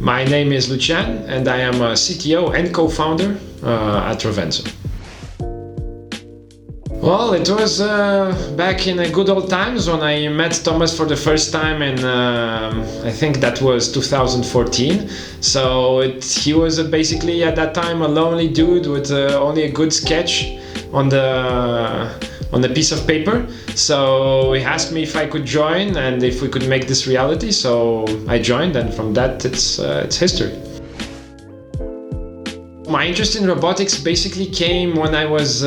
My name is Lucian and I am a CTO and co-founder at Rovenso. Well, it was back in the good old times when I met Thomas for the first time in, I think that was 2014. So he was basically at that time a lonely dude with only a good sketch on the piece of paper. So he asked me if I could join and if we could make this reality. So I joined, and from that it's history. My interest in robotics basically came when I was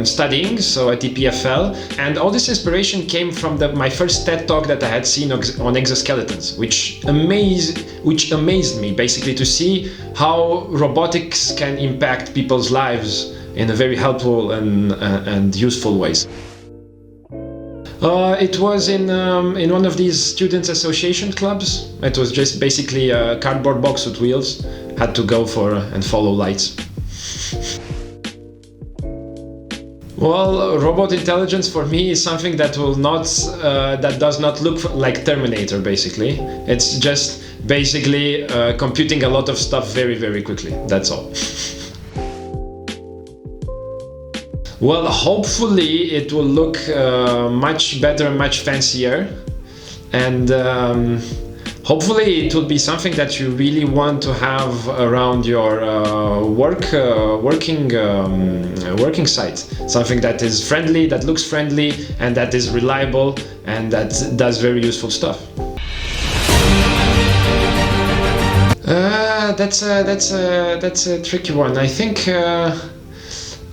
studying, so at EPFL, and all this inspiration came from my first TED talk that I had seen on exoskeletons, which amazed me basically to see how robotics can impact people's lives in a very helpful and useful ways. It was in one of these students' association clubs. It was just basically a cardboard box with wheels. Had to go for and follow lights. Well, robot intelligence for me is something that that does not look like Terminator. Basically, it's just basically computing a lot of stuff very, very quickly. That's all. Well, hopefully it will look much better, much fancier, and hopefully it will be something that you really want to have around your working site. Something that is friendly, that looks friendly, and that is reliable, and that does very useful stuff. That's a tricky one. I think.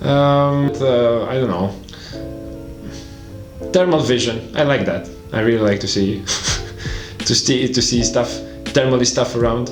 I don't know. Thermal vision. I like that. I really like to see to see stuff, thermally stuff around.